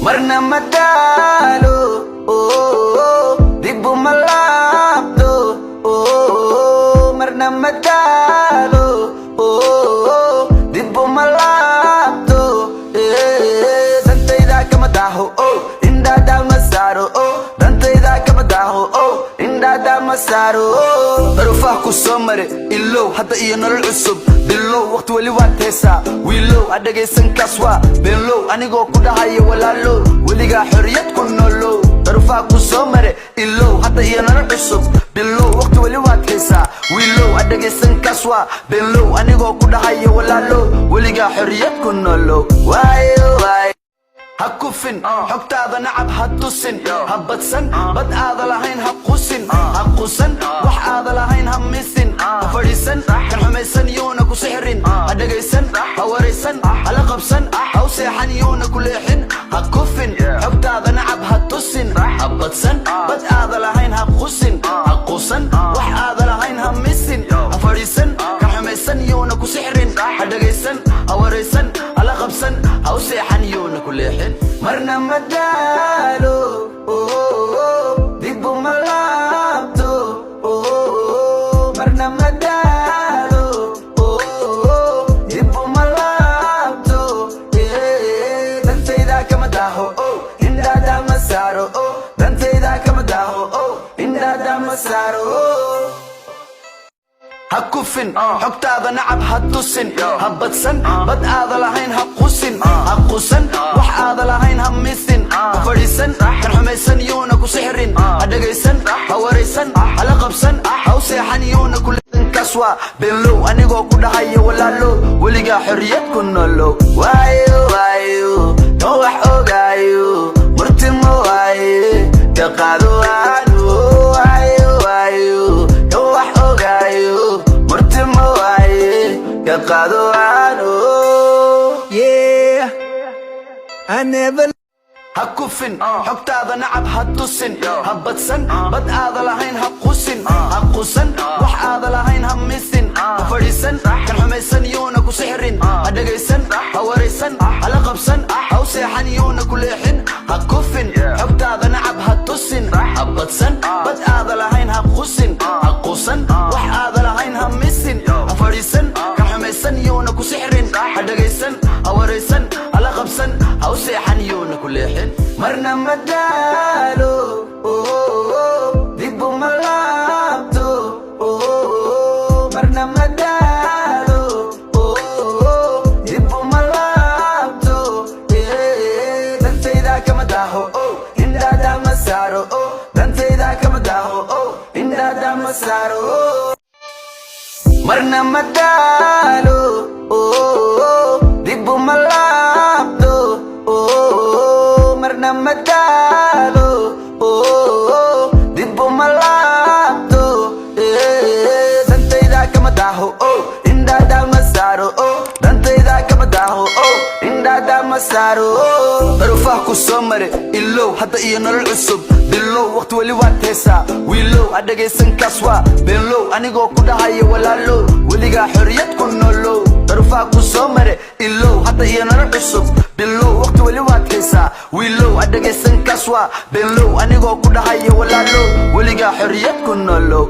marna madalo, dib bumalabto, marna madalo, dib bumalabto, dantayda kama daho, indada masaro, dantayda kama daho, indada masaro. Darufah ku soo mare ilow hadda iyo nolol cusub bilow waqti wali waad heesaa wiilow adhagaysan kaswa beenlow anigoo ku dhahayo walaalow weligaa xorriyad ku nolow. Darufah ku soo mare ilow hadda iyo nolol cusub bilow waqti wali waad heesaa wiilow adhagaysan kaswa beenlow anigoo ku dhahayo walaalow weligaa xorriyad ku nolow. Waayo hakufin xogtaada nacab ha tusin ha badsan bad aada lahayn ha qusin ha qusan wax aada lahayn ha misin ha fadhiisan kan xumaysan yuuna ku sixrin ha dhagaysan ha waraysan ha la qabsan ha u seexan yuuna ku leexin ha kufin xogtaada nacab ha tusin ha badsan bad aada lahayn ha qusin ha qusan wax aada lahayn ha misin ha fadhiisan kan xumaysan yuuna ku sixrin ha dhagaysan ha waraysan ha la qabsan ha u seexan yuuna ku leexin. Marna madalo, dib bumalabto, marna madalo, dib bumalabto, dantayda kama daho, indada masaro, dantayda kama daho, indada masaro. hakufin xogtaada nacab ha tusin ha badsan bad aada lahayn ha qusin ha qusan wax aada lahayn ha misin ha fadhiisan kan xumaysan yuuna ku sixrin ha dhagaysan ha waraysan ha la qabsan ha u seexan yuuna ku leexin kaswa beenlow anigoo ku dhahayo walaalow weligaa xorriyad ku nolow. Waayo kan wax ogaayo murtimo waaye ka qaado aanu. Waayo kan wax ogaayo murtimo waaye ka qaado aanu. I never hakufin xogtaada nacab ha tusin ha badsan bad aada lahayn ha qusin ha qusan wax aada lahayn ha misin ha fadhiisan kan xumaysan yuuna ku sixrin ha dhagaysan ha waraysan ha la qabsan ha u seexan yuuna ku leexin ha kufin xogtaada nacab ha tusin ha badsan bad aada lahayn ha qusin ha qusan wax aada lahayn ha misin ha fadhiisan kan xumaysan yuuna ku sixrin ha dhagaysan ha waraysan ha la qabsan ha u seexan yuuna ku leexin. Marna madalo, dib bumalabto, marna madalo, dib bumalabto, dantayda kama daho, indada masaro, dantayda kama daho, indada masaro. Marna madalo, dib bumalabto, marna madalo, dib bumalabto, dantayda kama daho, indada masaro, dantayda kama daho, indada masaro. Darufah ku soo mare ilow hadda iyo nolol cusub bilow waqti wali waad heesaa wiilow adhagaysan kaswa beenlow anigoo ku dhahayo walaalow weligaa xorriyad ku nolow. Darufah ku soo mare ilow hadda iyo nolol cusub bilow waqti wali waad heesaa wiilow adhagaysan kaswa beenlow anigoo ku dhahayo walaalow weligaa xorriyad ku nolow.